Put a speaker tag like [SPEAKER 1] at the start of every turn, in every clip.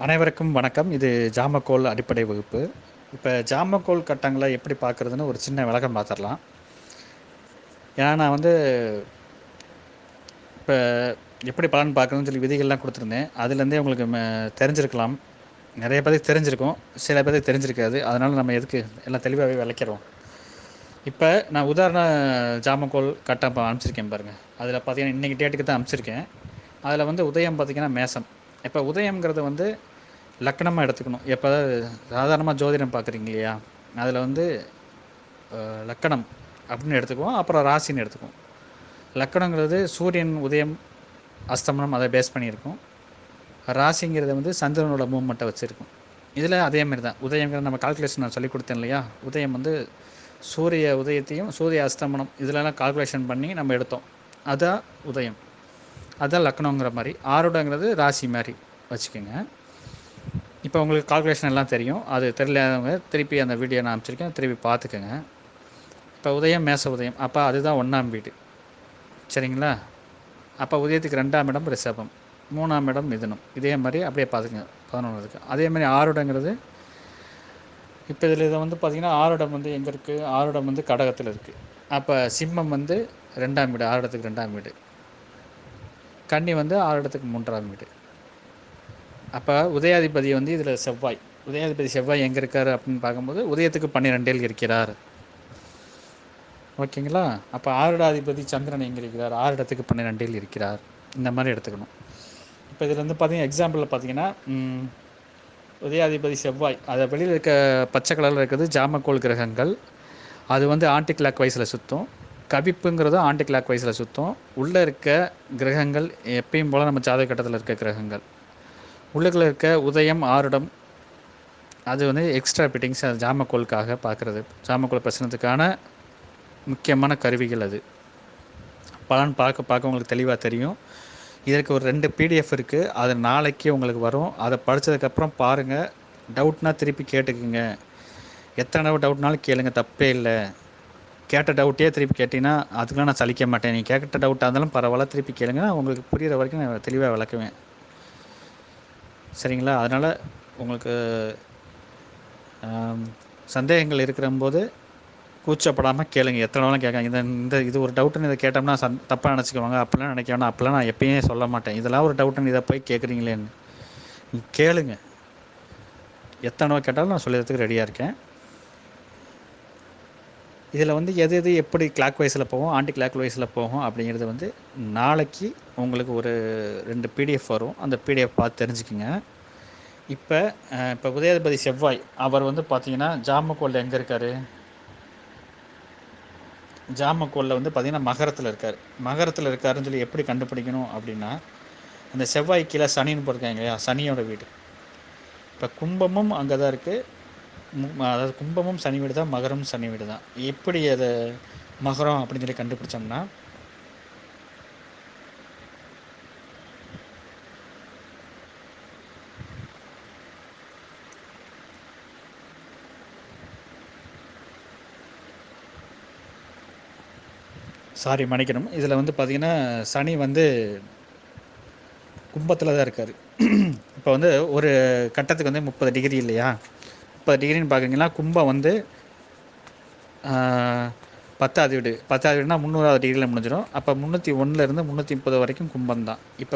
[SPEAKER 1] அனைவருக்கும் வணக்கம். இது ஜாமக்கோல் அடிப்படை வகுப்பு. இப்போ ஜாமக்கோல் கட்டங்களை எப்படி பார்க்குறதுன்னு ஒரு சின்ன விளக்கம் பார்த்துடலாம். ஏன்னா நான் இப்போ எப்படி பலன் பார்க்குறதுன்னு சொல்லி விதிகள்லாம் கொடுத்துருந்தேன். அதுலேருந்தே உங்களுக்கு தெரிஞ்சிருக்கலாம். நிறைய பேருக்கு தெரிஞ்சிருக்கும், சில பேருக்கு தெரிஞ்சிருக்காது. அதனால் நம்ம எதுக்கு எல்லாம் தெளிவாகவே விளக்கிறோம். இப்போ நான் உதாரண ஜாமக்கோல் கட்டம் இப்போ அனுப்பிச்சிருக்கேன் பாருங்கள். அதில் பார்த்தீங்கன்னா இன்றைக்கி டேட்டுக்கு தான் அனுப்பிச்சிருக்கேன். அதில் உதயம் பார்த்திங்கன்னா மேசம். இப்போ உதயங்கிறது லக்கணமாக எடுத்துக்கணும். எப்போ சாதாரணமாக ஜோதிடம் பார்க்குறீங்க இல்லையா, அதில் லக்கணம் அப்படின்னு எடுத்துக்குவோம், அப்புறம் ராசின்னு எடுத்துக்குவோம். லக்கணங்கிறது சூரியன் உதயம் அஸ்தமனம் அதை பேஸ் பண்ணியிருக்கும். ராசிங்கிறது சந்திரனோட மூவ்மெண்ட்டை வச்சுருக்கும். இதில் அதேமாரி தான் உதயங்கிறது நம்ம கால்குலேஷன் நான் சொல்லிக் கொடுத்தேன் இல்லையா. உதயம் சூரிய உதயத்தையும் சூரிய அஸ்தமனம் இதிலலாம் கால்குலேஷன் பண்ணி நம்ம எடுத்தோம். அதுதான் உதயம், அதுதான் லக்கணங்கிற மாதிரி. ஆருடங்கிறது ராசி மாதிரி வச்சுக்கோங்க. இப்போ உங்களுக்கு கால்குலேஷன் எல்லாம் தெரியும். அது தெரியலவங்க திருப்பி அந்த வீடியோ நான் அனுப்பிச்சிருக்கேன், திருப்பி பார்த்துக்கோங்க. இப்போ உதயம் மேச உதயம், அப்போ அதுதான் 1ஆம் வீடு, சரிங்களா. அப்போ உதயத்துக்கு 2ஆம் இடம் ரிஷபம், 3ஆம் இடம் மிதுனம். இதே மாதிரி அப்படியே பார்த்துக்கங்க 11 அதேமாதிரி ஆருடங்கிறது இப்போ இதில் பார்த்திங்கன்னா ஆருடம் எங்கே இருக்குது, ஆருடம் கடகத்தில் இருக்குது. அப்போ சிம்மம் 2ஆம் வீடு, ஆருடத்துக்கு 2ஆம் வீடு. கன்னி ஆருடத்துக்கு 3ஆம் வீடு. அப்போ உதயாதிபதி இதில் செவ்வாய். உதயாதிபதி செவ்வாய் எங்கே இருக்கார் அப்படின்னு பார்க்கும்போது உதயத்துக்கு 12 இருக்கிறார், ஓகேங்களா. அப்போ ஆருடாதிபதி சந்திரன் எங்கே இருக்கிறார், 6 இடத்துக்கு 12 இருக்கிறார். இந்த மாதிரி எடுத்துக்கணும். இப்போ இதில் பார்த்தீங்கன்னா எக்ஸாம்பிளில் பார்த்தீங்கன்னா உதயாதிபதி செவ்வாய், அதை வெளியில் இருக்க பச்சை கலரில் இருக்கிறது ஜாமக்கோல் கிரகங்கள். அது ஆன்டி கிளாக் வைஸில் சுற்றும். கவிப்புங்கிறது ஆன்டி கிளாக் வைஸில் சுற்றும். உள்ளே இருக்க கிரகங்கள் எப்பயும் போல் நம்ம ஜாதக கட்டத்தில் இருக்க கிரகங்கள். உள்ளுக்குள்ள இருக்க உதயம் ஆருடம் அது எக்ஸ்ட்ரா ஃபிட்டிங்ஸ், அது ஜாமக்கோலுக்காக பார்க்குறது. ஜாமக்கோல் பிரச்சனத்துக்கான முக்கியமான கருவிகள். அது பலன் பார்க்க உங்களுக்கு தெளிவாக தெரியும். இதற்கு ஒரு 2 PDF இருக்குது, அது நாளைக்கு உங்களுக்கு வரும். அதை படித்ததுக்கப்புறம் பாருங்கள். டவுட்னால் திருப்பி கேட்டுக்குங்க. எத்தனை டவுட்னாலும் கேளுங்க, தப்பே இல்லை. கேட்ட டவுட்டே திருப்பி கேட்டிங்கன்னா அதுக்கெலாம் நான் சலிக்க மாட்டேன். நீங்கள் கேட்ட டவுட்டாக இருந்தாலும் பரவாயில்ல, திருப்பி கேளுங்க. உங்களுக்கு புரிகிற வரைக்கும் நான் தெளிவாக விளக்குவேன், சரிங்களா. அதனால் உங்களுக்கு சந்தேகங்கள் இருக்கிறம்போது கூச்சப்படாமல் கேளுங்க, எத்தனை வேணாலும் கேட்காங்க. இது ஒரு டவுட்டுன்னு இதை கேட்டோம்னா தப்பாக நினச்சிக்குவாங்க. அப்படிலாம் நினைக்க வேணாம். அப்படிலாம் நான் எப்பயுமே சொல்ல மாட்டேன். இதெல்லாம் ஒரு டவுட்டுன்னு இதை போய் கேட்குறீங்களேன்னு கேளுங்க. எத்தனை கேட்டாலும் நான் சொல்லிடுறதுக்கு ரெடியாக இருக்கேன். இதில் எது எது எப்படி கிளாக் வைஸில் போகும், ஆன்டி கிளாக் வைஸில் போகும் அப்படிங்கிறது நாளைக்கு உங்களுக்கு ஒரு 2 PDF வரும். அந்த PDF பார்த்து தெரிஞ்சுக்குங்க. இப்போ உதயாதிபதி செவ்வாய் அவர் பார்த்தீங்கன்னா ஜாமக்கோலில் எங்கே இருக்கார், ஜாமக்கோலில் பார்த்திங்கன்னா மகரத்தில் இருக்கார். மகரத்தில் இருக்காருன்னு சொல்லி எப்படி கண்டுபிடிக்கணும் அப்படின்னா, அந்த செவ்வாய் கீழே சனின்னு போட்டிருக்காங்க இல்லையா, சனியோட வீடு. இப்போ கும்பமும் அங்கே தான் இருக்குது. அதாவது கும்பமும் சனி வீடு தான், மகரமும் சனி வீடு தான். எப்படி அதை மகரம் அப்படின்னு சொல்லி கண்டுபிடிச்சோம்னா, சாரி மன்னிக்கணும், இதில் பார்த்திங்கன்னா சனி கும்பத்தில் தான் இருக்கார். இப்போ ஒரு கட்டத்துக்கு 30 டிகிரி இல்லையா, 30 டிகிரின்னு பார்க்குறீங்கன்னா கும்பம் 10வது வீடு. 10வது வீடுனா 300வது டிகிரியில் முடிஞ்சிடும். அப்போ 301லேருந்து 330 வரைக்கும் கும்பம் தான். இப்போ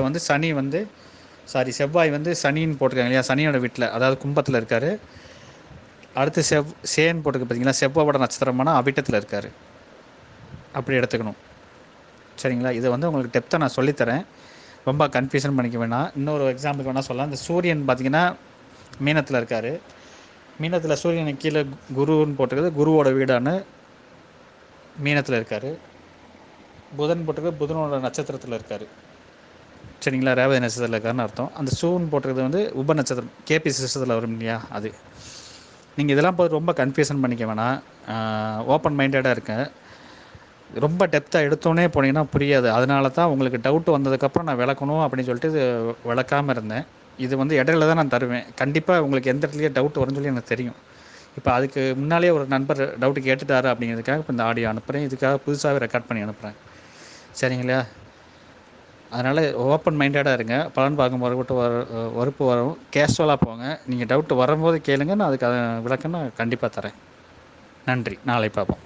[SPEAKER 1] சனி செவ்வாய் சனின்னு போட்டிருக்காங்க இல்லையா, சனியோட வீட்டில், அதாவது கும்பத்தில் இருக்கார். அடுத்து சேன்னு போட்டுக்க பார்த்தீங்களா, செவ்வாயோட நட்சத்திரமான அவிட்டத்தில் இருக்கார். அப்படி எடுத்துக்கணும், சரிங்களா. இதை உங்களுக்கு டெப்த்தாக நான் சொல்லித்தரேன், ரொம்ப கன்ஃபியூஷன் பண்ணிக்க வேணாம். இன்னொரு எக்ஸாம்பிளுக்கு வேணால் சொல்லலாம். இந்த சூரியன் பார்த்திங்கன்னா மீனத்தில் இருக்கார். மீனத்தில் சூரியனுக்கு கீழே குருன்னு போட்டிருக்குது, குருவோட வீடான மீனத்தில் இருக்கார். புதன் போட்டிருக்குது, புதனோட நட்சத்திரத்தில் இருக்கார், சரிங்களா. ரேவதி நட்சத்திரத்தில் இருக்காருன்னு அர்த்தம். அந்த சூன்னு போட்டிருக்கிறது உப நட்சத்திரம், கேபி சிஸ்டத்தில் வரும் இல்லையா, அது. நீங்கள் இதெல்லாம் போய் ரொம்ப கன்ஃபியூஷன் பண்ணிக்க வேணாம், ஓப்பன் மைண்டடாக இருக்கேன். ரொம்ப டெப்த்தாக எடுத்தோன்னே போனீங்கன்னா புரியாது. அதனால தான் உங்களுக்கு டவுட் வந்ததுக்கப்புறம் நான் விளக்கணும் அப்படின்னு சொல்லிட்டு இது விளக்காமல் இருந்தேன். இது இடையில தான் நான் தருவேன். கண்டிப்பாக உங்களுக்கு எந்த இடத்துலையே டவுட் வரும்னு சொல்லி எனக்கு தெரியும். இப்போ அதுக்கு முன்னாலே ஒரு நண்பர் டவுட்டு கேட்டுட்டாரு அப்படிங்கிறதுக்காக இப்போ இந்த ஆடியோ அனுப்புகிறேன். இதுக்காக புதுசாகவே ரெக்கார்ட் பண்ணி அனுப்புகிறேன், சரிங்களா. அதனால் ஓப்பன் மைண்டடாக இருங்க. பலன் பார்க்கும்போது மட்டும் வறுப்பு வரும். கேஷுவலாக போங்க. நீங்கள் டவுட் வரும்போது கேளுங்க. நான் அதுக்கு விளக்கம் நான் கண்டிப்பாக தரேன். நன்றி. நாளை பார்ப்போம்.